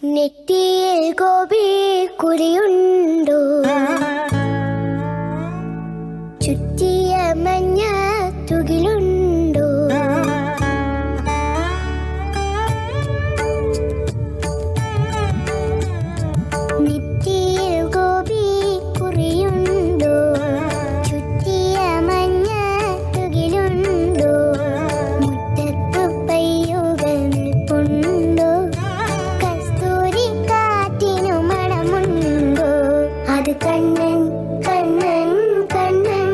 നെറ്റിയിൽ ഗോപി കുറിയുണ്ടോ, ചുറ്റിയ മഞ്ഞ തുകിലുണ്ടോ, നെറ്റിയിൽ ഗോപി കുറിയുണ്ടോ, ചുറ്റിയ മഞ്ഞ തുകിലുണ്ടോ, മുറ്റത്തു പയ്യുകൾ നിൽപ്പുണ്ടോ, കസ്തൂരി കാറ്റിനു മണമുണ്ടോ, അത് കണ്ണൻ കണ്ണൻ കണ്ണൻ,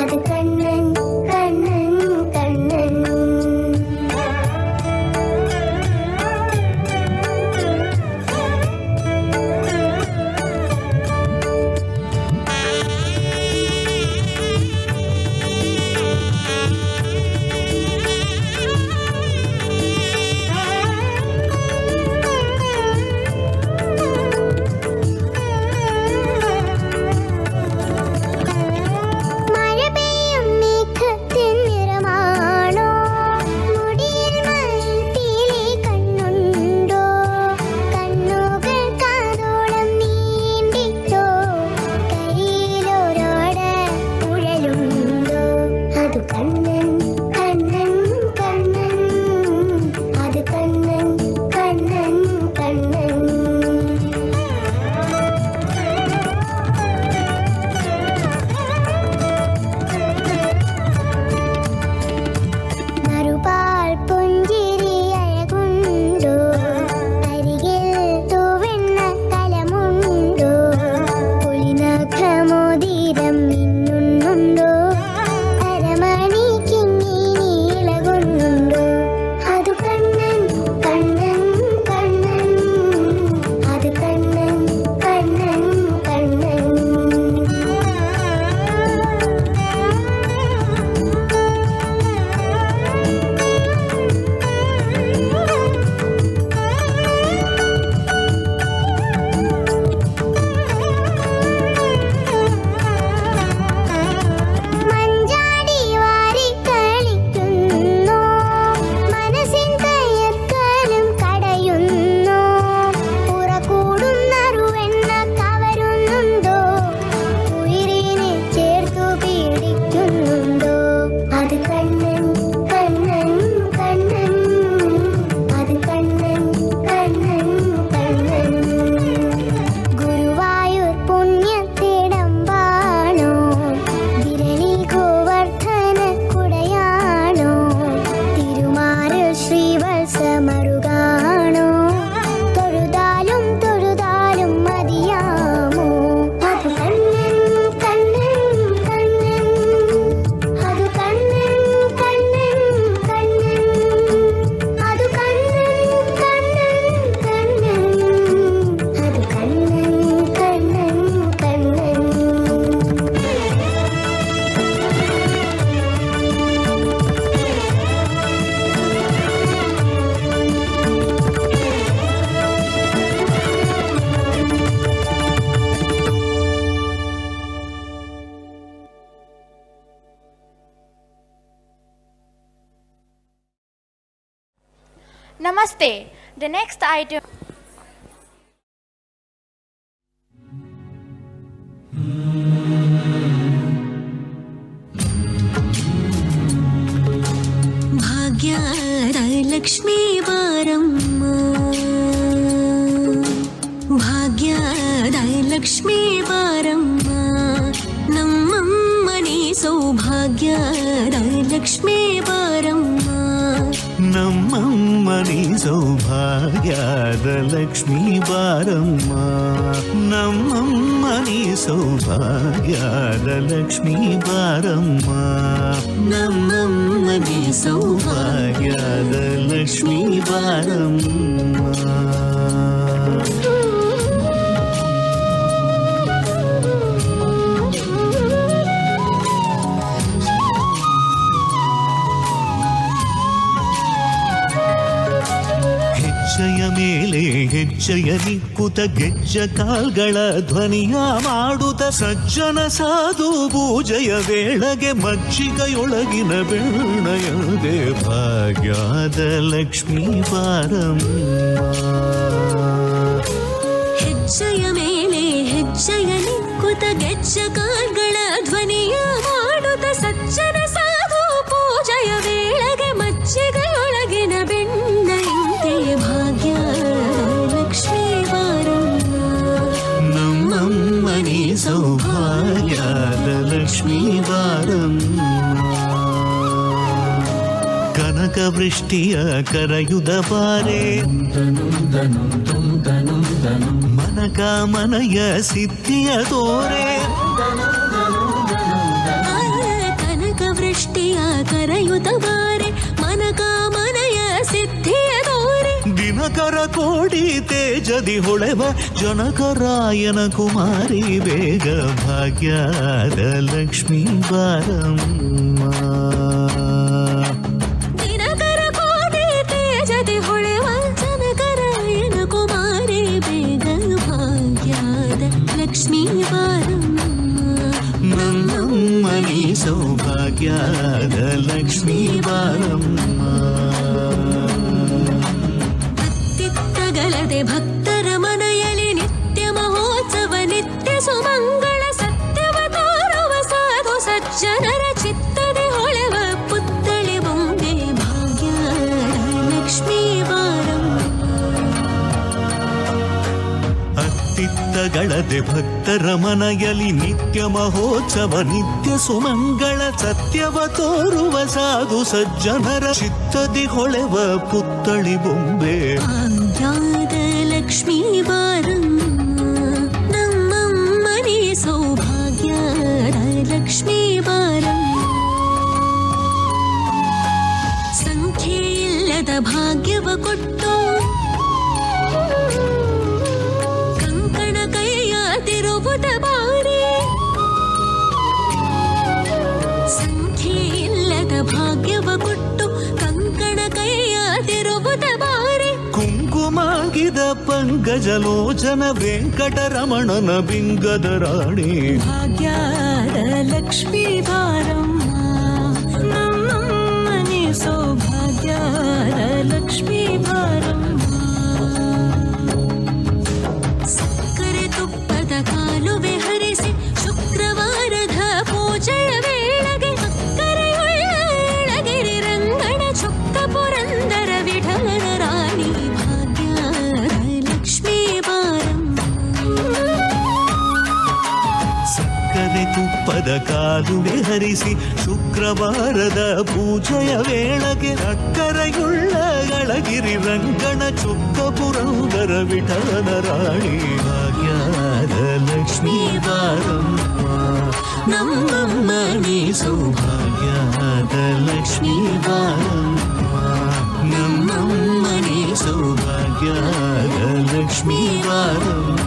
അത് കണ്ണൻ കണ്ണൻ കണ്ണൻ. മഴ പെയ്യും മേഘത്തിൻ നിറമാണോ, മുടിയിൽ മയിൽപ്പീലി കണ്ണുണ്ടോ, കണ്ണുകൾ കാതോളം നീണ്ടിട്ടോ, കയ്യിലൊരോട കുഴലുണ്ടോ, അത് കണ്ണൻ കണ്ണൻ കണ്ണൻ, അത് കണ്ണൻ കണ്ണൻ കണ്ണൻ. മറുപാൽ പുഞ്ചിരി അഴകുണ്ടോ, അരികിൽ തൂവെണ്ണ കലമുണ്ടോ, പുലിനഖമോതിരം മിന്നുന്നുണ്ടോ, അരമണി കിങ്ങിണി ഇളകുന്നുണ്ടോ, അത് കണ്ണൻ കണ്ണൻ കണ്ണൻ, അത് കണ്ണൻ കണ്ണൻ കണ്ണൻ. മഞ്ചാടി വാരി കളിക്കുന്നു, മനസ്സിൻ കയ്യക്കാലും കടയുന്നു, പുറകൂടുന്നറുവെണ്ണ കവരുന്നുണ്ടോ, ഉയിരിനെ ചേർത്തു പീഡിക്കുന്നുണ്ടോ, അത് കണ്ണൻ കണ്ണൻ കണ്ണൻ, അത് കണ്ണൻ കണ്ണൻ കണ്ണൻ. ഗുരുവായൂർ പുണ്യത്തിടമ്പാണോ, വിരലിൽ ഗോവർദ്ധന കുടയാണോ, തിരുമാറിൽ ശ്രീവത്സമറുകാണോ, തൊഴുതാലും തൊഴുതാലും മതിയാമോ, അത് കണ്ണൻ കണ്ണൻ കണ്ണൻ, അത് കണ്ണൻ കണ്ണൻ കണ്ണൻ, അത് കണ്ണൻ കണ്ണൻ കണ്ണൻ, അത് Kannan Kannan Kannan. Namaste. The next item. ಭಾಗ್ಯದ ಲಕ್ಷ್ಮೀ ಬಾರಮ್ಮ, ಭಾಗ್ಯದ ಲಕ್ಷ್ಮೀ ಬಾರಮ್ಮ, ನಮ್ಮಮ್ಮನಿ ಸೌಭಾಗ್ಯದ ಲಕ್ಷ್ಮೀ ಬಾರಮ್ಮ, ನಮ್ಮಮ್ಮನಿ ಸೌಭಾಗ್ಯದ ಲಕ್ಷ್ಮೀ ಬಾರಮ್ಮ, ನಮ್ಮಮ್ಮನಿ ಸೌಭಾಗ್ಯದ ಲಕ್ಷ್ಮೀ ಬಾರಮ್ಮ, ನಮ್ಮಮ್ಮನಿ ಸೌಭಾಗ್ಯದ ಲಕ್ಷ್ಮೀ ಬಾರಮ್ಮ. ಹೆಜ್ಜೆಯ ಮೇಲೆ ಹೆಜ್ಜೆಯ ನಿಕ್ಕುತ ಗೆಜ್ಜ ಕಾಲ್ಗಳ ಧ್ವನಿಯ ಮಾಡುತ್ತ ಸಜ್ಜನ ಸಾಧು ಪೂಜೆಯ ವೇಳೆಗೆ ಮಜ್ಜಿಗೆಯೊಳಗಿನ ಬೆಣ್ಣೆಯದೆ ಭಾಗ್ಯದ ಲಕ್ಷ್ಮೀ ಬಾರಮ್ಮ. ಗೆಜ್ಜೆಕಾಲ್ಗಳ ಧ್ವನಿಯ ಮಾಡುತ್ತ ಸಜ್ಜನ ಸಾಧು ಪೂಜೆಯ ವೇಳೆಗೆ ಮಜ್ಜಿಗೆಯೊಳಗಿನ ಬೆಣ್ಣೆಯಂತೆ ಭಾಗ್ಯದ ಲಕ್ಷ್ಮೀ ಬಾರಮ್ಮ. ನಮ್ಮಮ್ಮನಿ ಸೌಭಾಗ್ಯದ ಲಕ್ಷ್ಮೀ ಬಾರಮ್ಮ. ಕನಕ ವೃಷ್ಟಿಯ ಕರೆಯುದ ಬಾರೆ ಮನಕ ಮನಯ ಸಿದ್ಧಿಯ ತೋರೆ. ಕನಕ ವೃಷ್ಟಿಯ ಕರೆಯುತ ಬಾರೆ ಮನಕ ಮನಯ ಸಿದ್ಧಿಯ ತೋರೆ. ದಿನಕರ ಕೋಡಿ ತೇಜದಿ ಹೊಳೆವ ಜನಕರಾಯನ ಕುಮಾರಿ ಬೇಗ ಭಾಗ್ಯದ ಲಕ್ಷ್ಮೀ ಬಾರಮ್ಮ. ದಿನಕರ ಕೋಡಿ ತೇಜದಿ ಹೊಳೆವ ಜನಕರಾಯನ ಕುಮಾರಿ ಬೇಗ ಭಾಗ್ಯದ ಲಕ್ಷ್ಮೀ ಬಾರಮ್ಮ. ನಮ್ಮಮ್ಮನಿ ಸೌಭಾಗ್ಯದ ಲಕ್ಷ್ಮೀ ಬಾರಮ್ಮ. ಅತ್ತಿತ್ತಗಲದೆ ಭಕ್ತರ ಮನೆಯಲ್ಲಿ ನಿತ್ಯ ಮಹೋತ್ಸವ ನಿತ್ಯ ಸುಮಂಗಳ ಸತ್ಯವ ತೋರುವ ಸಾಧು ಸಜ್ಜನರ ಚಿತ್ತದೆ ಹೊಳೆವ ಪುತ್ಥಳಿ ಬೊಂಬೆ ಭಾಗ್ಯದ ಲಕ್ಷ್ಮೀ ಬಾರಮ್ಮ. ಅತ್ತಿತ್ತಗಳದೆ ಭಕ್ತರ ಮನೆಯಲ್ಲಿ ನಿತ್ಯ ಮಹೋತ್ಸವ ನಿತ್ಯ ಸುಮಂಗಳ ಸತ್ಯವ ತೋರುವ ಸಾಧು ಸಜ್ಜನರ ಚಿತ್ತದಿ ಹೊಳೆವ ಪುತ್ಥಳಿ ಬೊಂಬೆ ಭಾಗ್ಯದ ಲಕ್ಷ್ಮೀ ಬಾರಮ್ಮ. ನಮ್ಮಮ್ಮನಿ ಸೌಭಾಗ್ಯದ ಲಕ್ಷ್ಮೀ ಬಾರಮ್ಮ. ಸಂಖ್ಯೆ ಇಲ್ಲದ ಭಾಗ್ಯವ ಕೊಟ್ಟು ಕಂಕಣ ಕೈಯ ತಿರುವುದ ಬಾರಿ. ಸಂಖ್ಯೆ ಇಲ್ಲದ ಭಾಗ್ಯವ ಕೊಟ್ಟು ಕಂಕಣ ಕೈಯ ತಿರುವುದ ಬಾರಿ. ಕುಂಕುಮಾಗಿದ ಪಂಕಜಲೋಚನ ವೆಂಕಟರಮಣನ ಬಿಂಗದ ರಾಣಿ ಭಾಗ್ಯದ ಲಕ್ಷ್ಮೀ ಬಾರಮ್ಮ. ನಮ್ಮಮ್ಮನಿ ಸೌಭಾಗ್ಯದ ಲಕ್ಷ್ಮೀ ಬಾರಮ್ಮ. ಸಕ್ಕರೆ ತುಪ್ಪದ ಕಾಲುವೆ ಹರಿಸಿ ಶುಕ್ರವಾರದ ಪೂಜೆಯ ವೇಳೆಗೆ ಅಕ್ಕರೆಯುಳ್ಳ ಏಳಗಿರಿ ರಂಗಣ ಚೊಕ್ಕ ಪುರಂದರ ವಿಠಲನ ರಾಣಿ ಭಾಗ್ಯದ ಲಕ್ಷ್ಮೀ ಬಾರಮ್ಮ. ಸಕ್ಕರೆ ತುಪ್ಪದ ಕಾಲುವೆ ಹರಿಸಿ ಶುಕ್ರವಾರದ ಪೂಜೆಯ ವೇಳೆಗೆ ಅಕ್ಕರೆಯುಳ್ಳ ಗಳಗಿರಿ ರಂಗಣ ಚೊಕ್ಕ ಪುರಂದರ ವಿಠಲನ ರಾಣಿ ಭಾಗ್ಯದ ಲಕ್ಷ್ಮೀ ಬಾರಮ್ಮ. ನಮ್ಮಮ್ಮನಿ ಸೌಭಾಗ್ಯದ ಲಕ್ಷ್ಮೀ ಬಾರಮ್ಮ. ನಮ್ಮಮ್ಮನಿ ಸೌಭಾಗ್ಯದ ಲಕ್ಷ್ಮೀ ಬಾರಮ್ಮ.